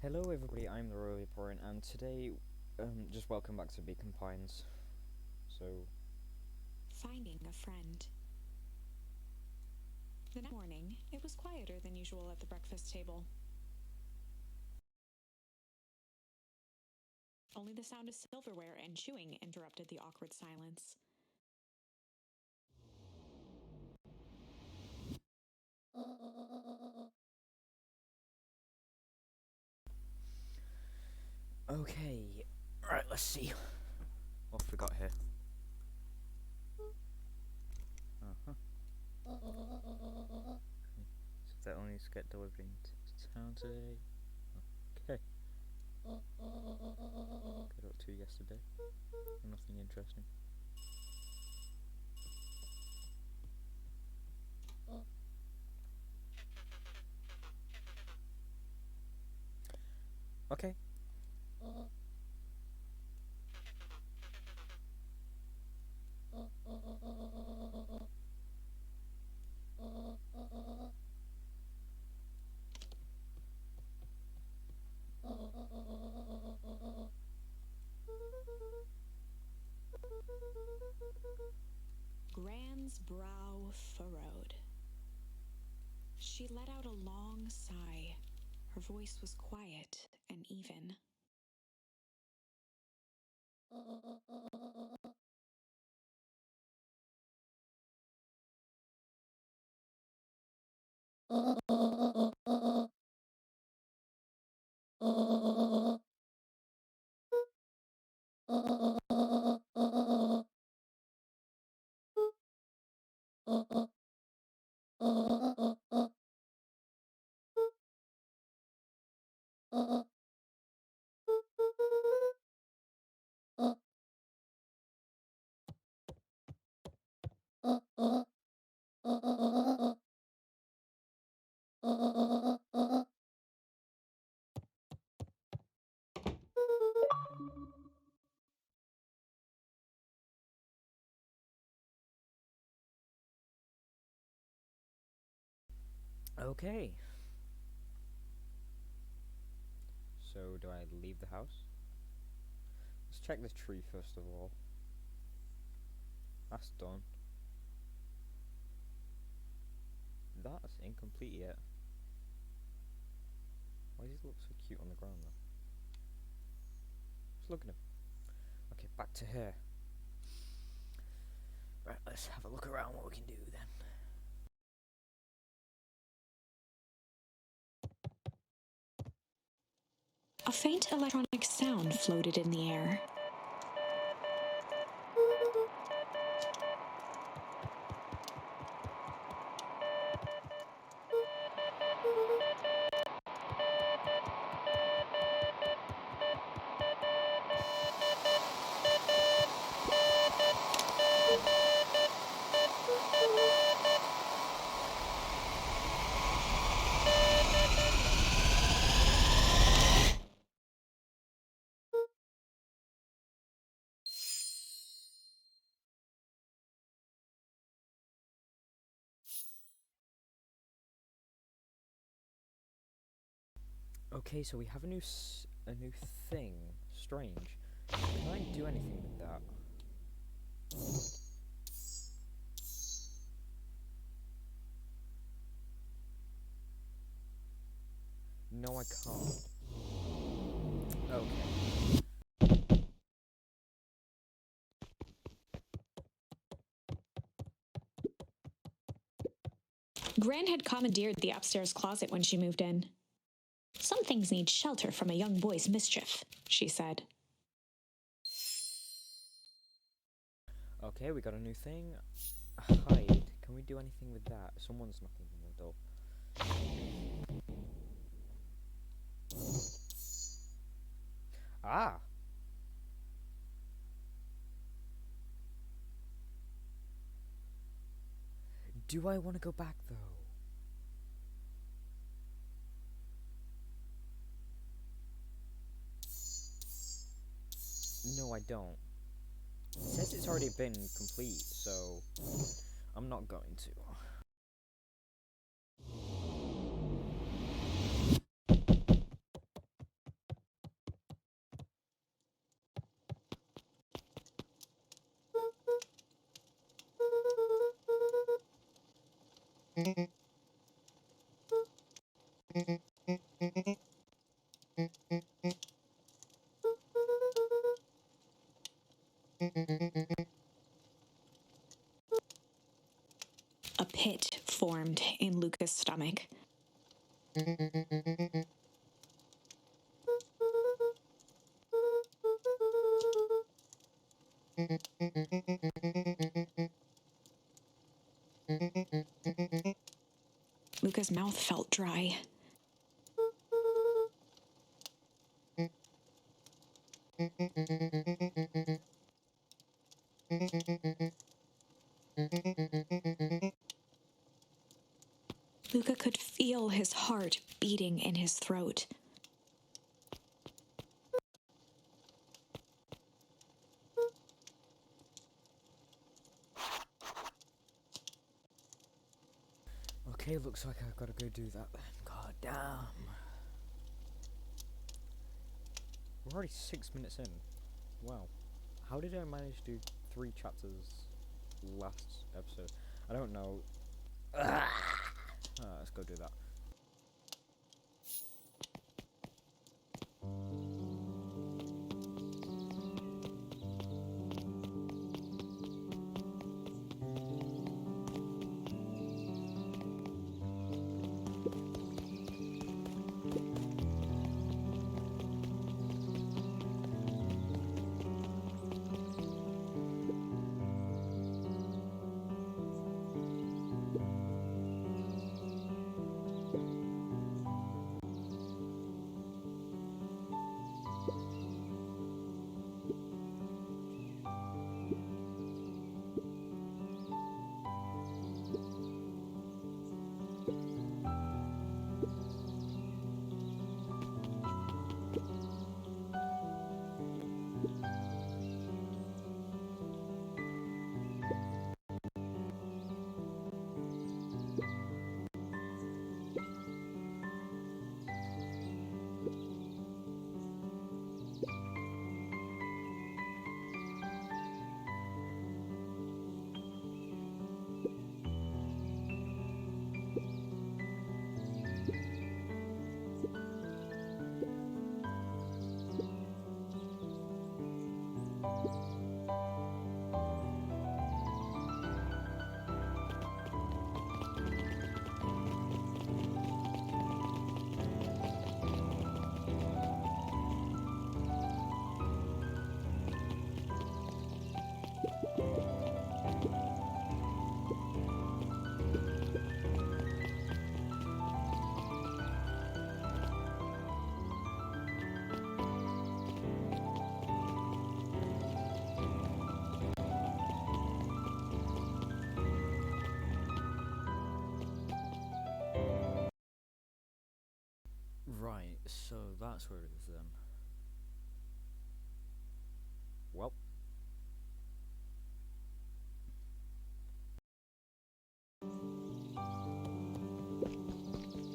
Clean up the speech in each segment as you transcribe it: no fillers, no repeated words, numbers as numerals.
Hello everybody, I'm the Royal Reporter, and today, just welcome back to Beacon Pines. So, Finding a friend. The next morning, it was quieter than usual at the breakfast table. Only the sound of silverware and chewing interrupted the awkward silence. okay, right, let's see what we got here. So that only get delivered into town today. Okay. Got up to yesterday. Nothing interesting. Okay. Gran's brow furrowed. She let out a long sigh. Her voice was quiet and even. Okay. So, do I leave the house? Let's check the tree first of all. That's done. That's incomplete yet. Why does he look so cute on the ground though? Just look at him. Okay, back to her. Right, let's have a look around what we can do then. A faint electronic sound floated in the air. Okay, so we have a new thing. Strange. Can I do anything with that? No, I can't. Okay. Gran had commandeered the upstairs closet when she moved in. Some things need shelter from a young boy's mischief, she said. Okay, we got a new thing. Hide. Can we do anything with that? Someone's knocking on the door. Ah! Do I want to go back though? No, I don't. It says it's already been complete, so I'm not going to. A pit formed in Luca's stomach. Luca's mouth felt dry. Luca could feel his heart beating in his throat. Okay, looks like I've got to go do that then. God damn. We're already 6 minutes in. Wow. How did I manage to do 3 chapters last episode? I don't know. Let's go do that. Right, so that's where it is then. Well.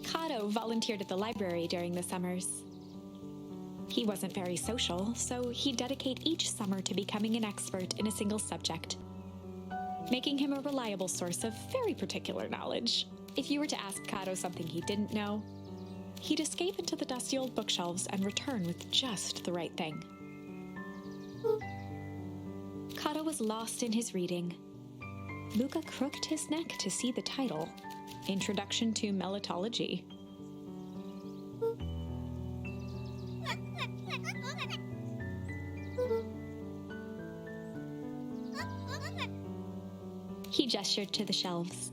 Kato volunteered at the library during the summers. He wasn't very social, so he'd dedicate each summer to becoming an expert in a single subject, making him a reliable source of very particular knowledge. If you were to ask Kato something he didn't know, he'd escape into the dusty old bookshelves and return with just the right thing. Kato was lost in his reading. Luca crooked his neck to see the title, Introduction to Melitology. He gestured to the shelves.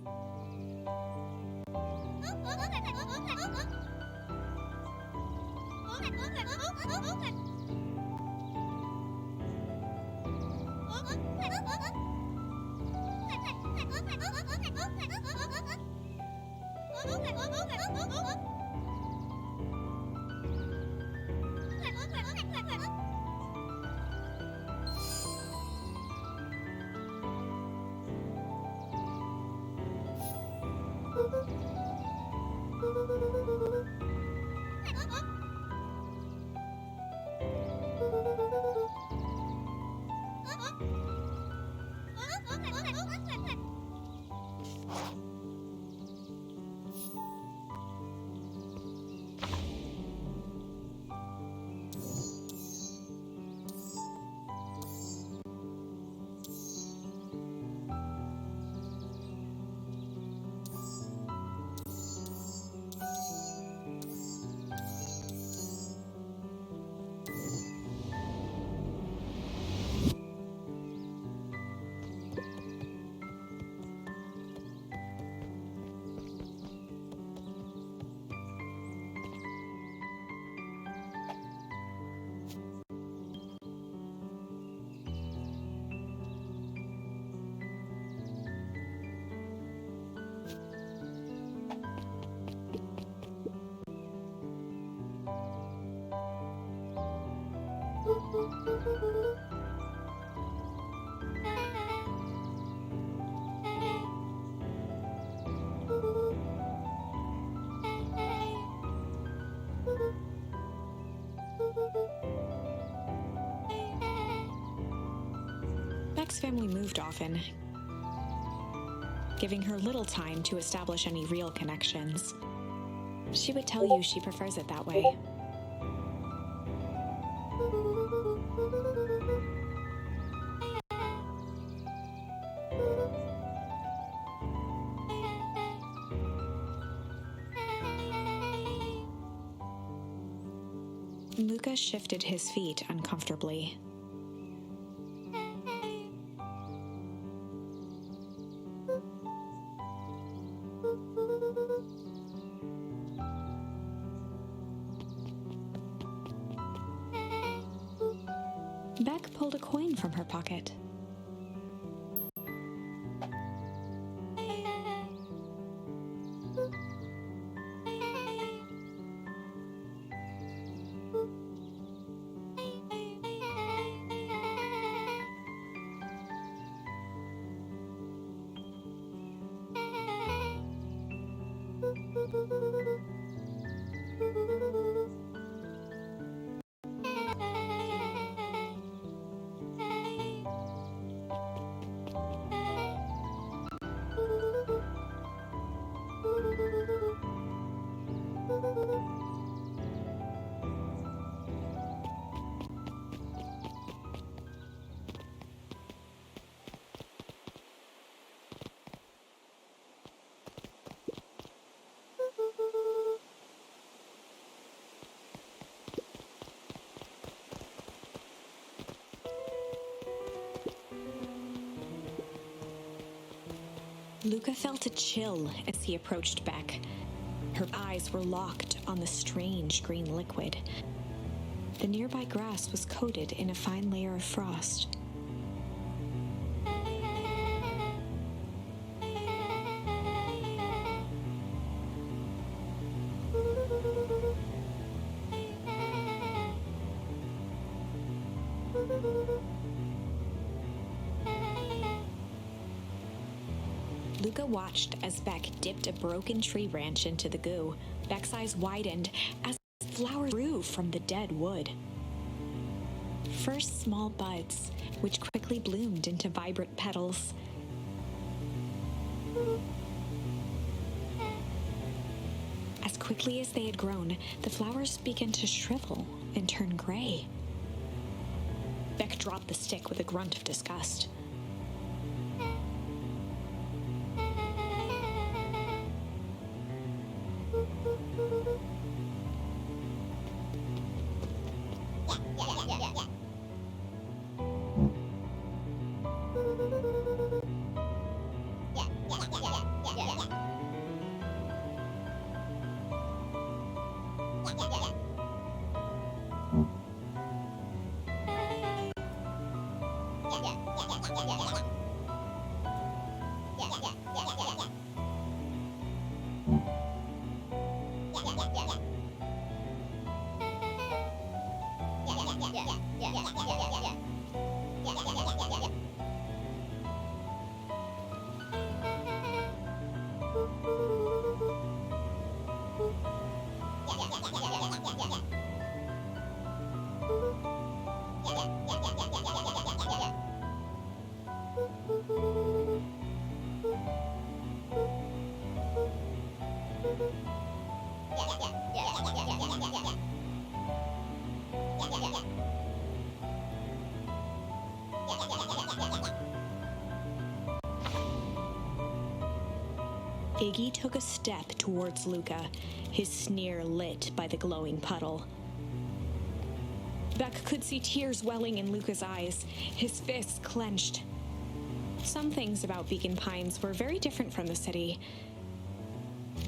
Beck's family moved often, giving her little time to establish any real connections. She would tell you she prefers it that way. Luca shifted his feet uncomfortably. Beck pulled a coin from her pocket. Luca felt a chill as he approached Beck. Her eyes were locked on the strange green liquid. The nearby grass was coated in a fine layer of frost. Luca watched as Beck dipped a broken tree branch into the goo. Beck's eyes widened as flowers grew from the dead wood. First small buds, which quickly bloomed into vibrant petals. As quickly as they had grown, the flowers began to shrivel and turn gray. Beck dropped the stick with a grunt of disgust. Iggy took a step towards Luca, his sneer lit by the glowing puddle. Beck could see tears welling in Luca's eyes, his fists clenched. Some things about Beacon Pines were very different from the city.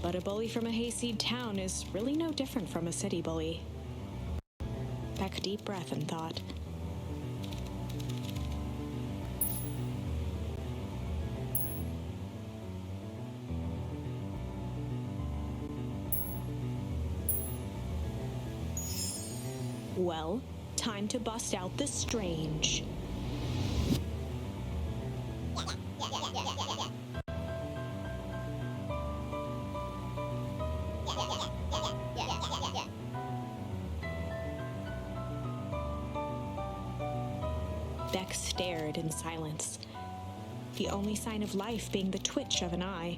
But a bully from a hayseed town is really no different from a city bully. Beck deep breath and thought. Well, time to bust out the strange. Beck stared in silence, the only sign of life being the twitch of an eye.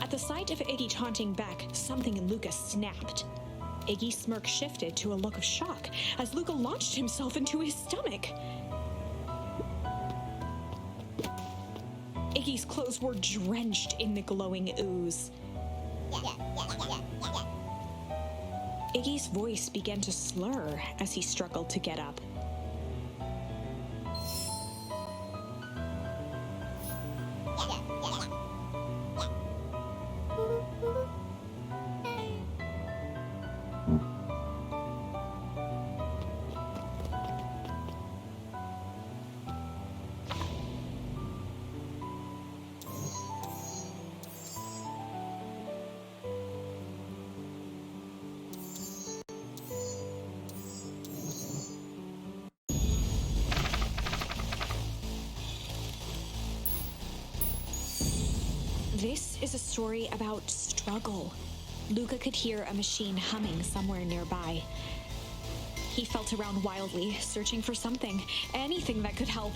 At the sight of Iggy taunting Beck, something in Luca snapped. Iggy's smirk shifted to a look of shock as Luca launched himself into his stomach. Iggy's clothes were drenched in the glowing ooze. Iggy's voice began to slur as he struggled to get up. This is a story about struggle. Luca could hear a machine humming somewhere nearby. He felt around wildly, searching for something, anything that could help.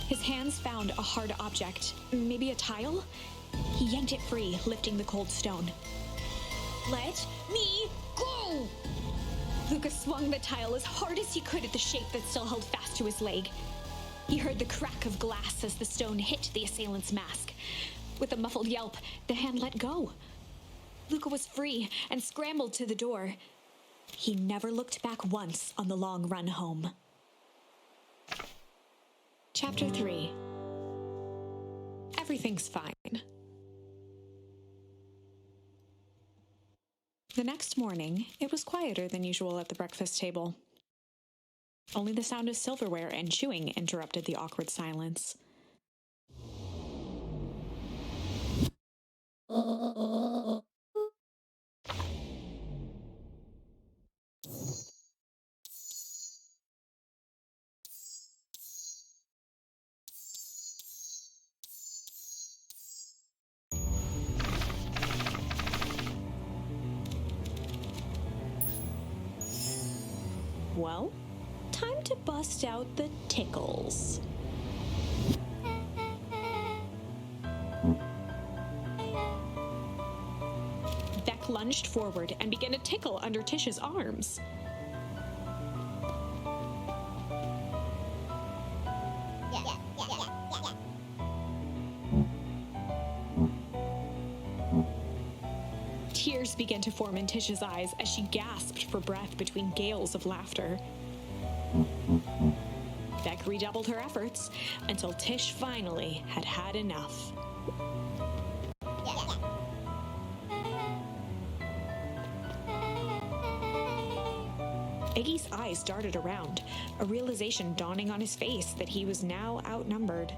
His hands found a hard object, maybe a tile? He yanked it free, lifting the cold stone. Let me go! Luca swung the tile as hard as he could at the shape that still held fast to his leg. He heard the crack of glass as the stone hit the assailant's mask. With a muffled yelp, the hand let go. Luca was free and scrambled to the door. He never looked back once on the long run home. Chapter 3. Everything's fine. The next morning, it was quieter than usual at the breakfast table. Only the sound of silverware and chewing interrupted the awkward silence. Well, time to bust out the tickles. Beck lunged forward and began to tickle under Tish's arms. Tears began to form in Tish's eyes as she gasped for breath between gales of laughter. Beck redoubled her efforts until Tish finally had had enough. Iggy's eyes darted around, a realization dawning on his face that he was now outnumbered.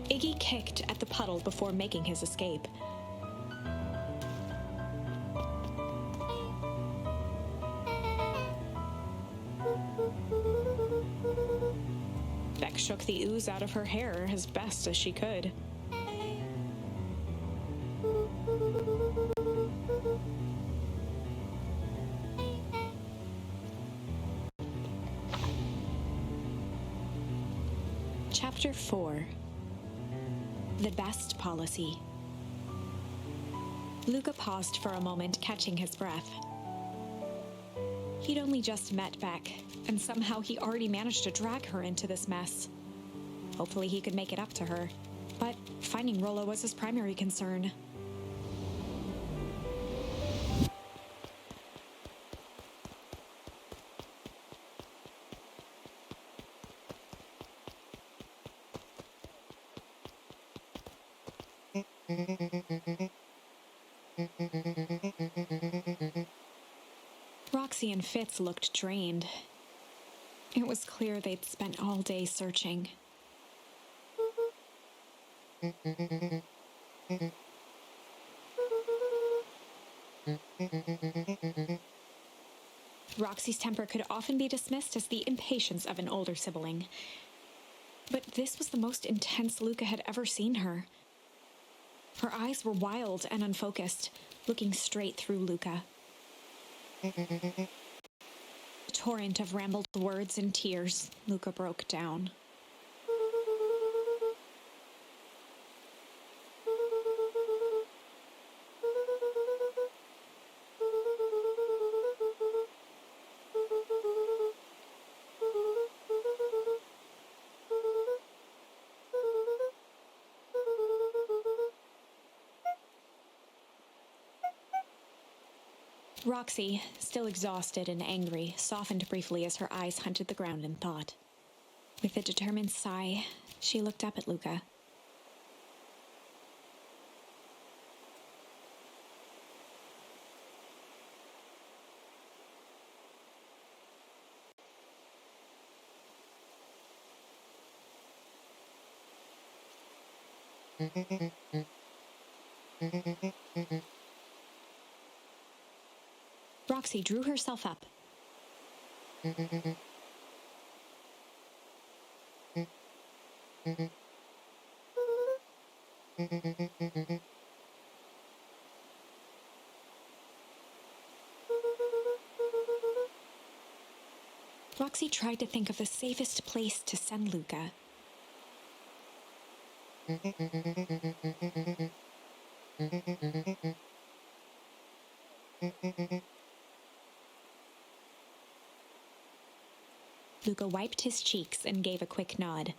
Iggy kicked at the puddle before making his escape. Beck shook the ooze out of her hair as best as she could. Chapter 4. The Best Policy. Luca paused for a moment, catching his breath. He'd only just met Beck, and somehow he already managed to drag her into this mess. Hopefully he could make it up to her, but finding Rollo was his primary concern. Roxy and Fitz looked drained. It was clear they'd spent all day searching. Roxy's temper could often be dismissed as the impatience of an older sibling. But this was the most intense Luca had ever seen her. Her eyes were wild and unfocused, looking straight through Luca. A torrent of rambled words and tears, Luca broke down. Roxy, still exhausted and angry, softened briefly as her eyes hunted the ground in thought. With a determined sigh, she looked up at Luca. Roxy drew herself up. Roxy tried to think of the safest place to send Luca. Luca wiped his cheeks and gave a quick nod.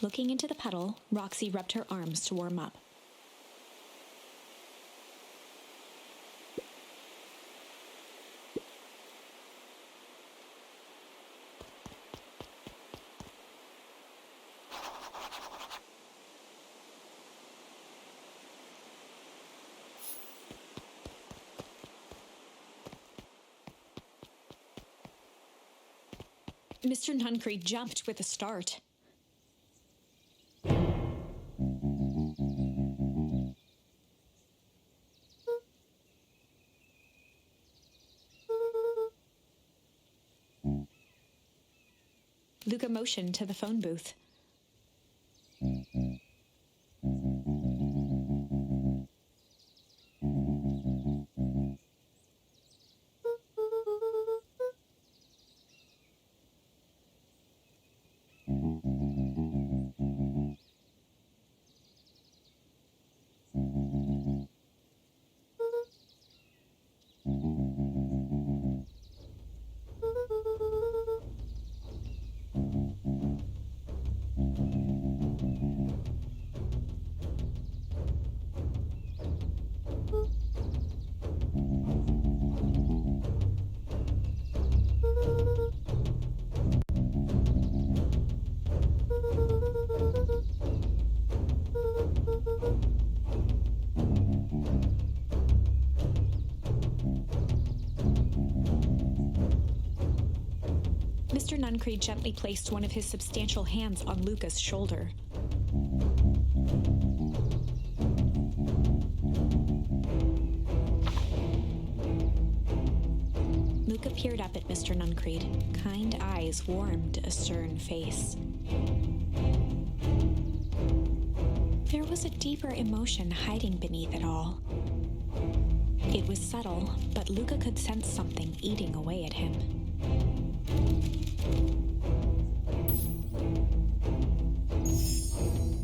Looking into the puddle, Roxy rubbed her arms to warm up. Mr. Nuncreed jumped with a start. Luca motioned to the phone booth. Mr. Nuncreed gently placed one of his substantial hands on Luca's shoulder. Luca peered up at Mr. Nuncreed. Kind eyes warmed a stern face. There was a deeper emotion hiding beneath it all. It was subtle, but Luca could sense something eating away at him.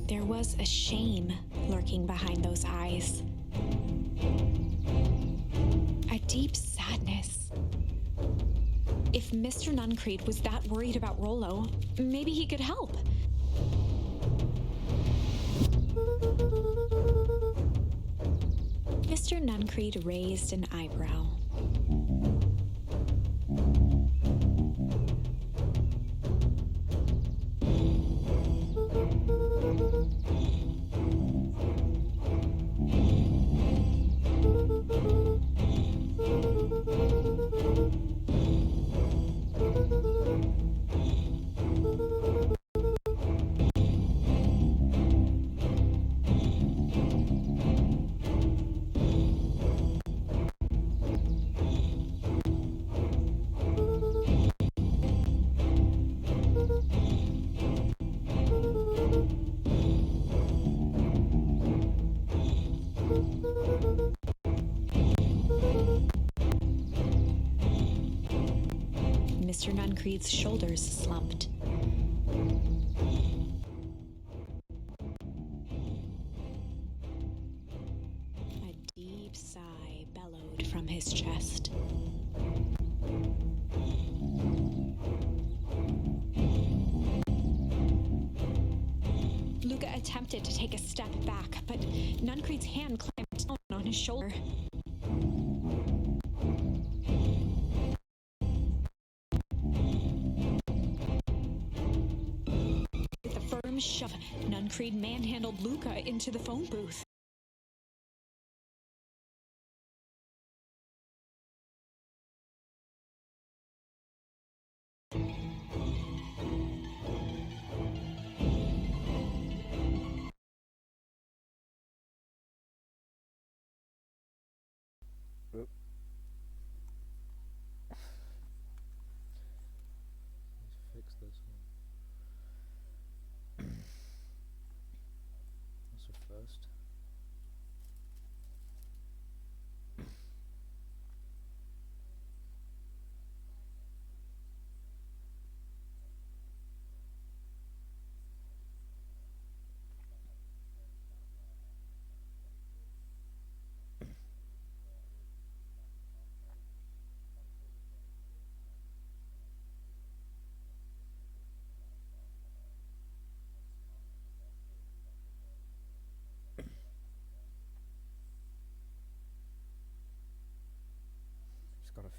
There was a shame lurking behind those eyes. A deep sadness. If Mr. Nuncreed was that worried about Rollo, maybe he could help. Mr. Nuncreed raised an eyebrow. Mr. Nuncreed's shoulders slumped. A deep sigh bellowed from his chest. Luca attempted to take a step back, but Nuncreed's hand clamped down on his shoulder. With a firm shove, Nuncreed manhandled Luca into the phone booth. Oop. Let's fix this one. That's a first. Just gotta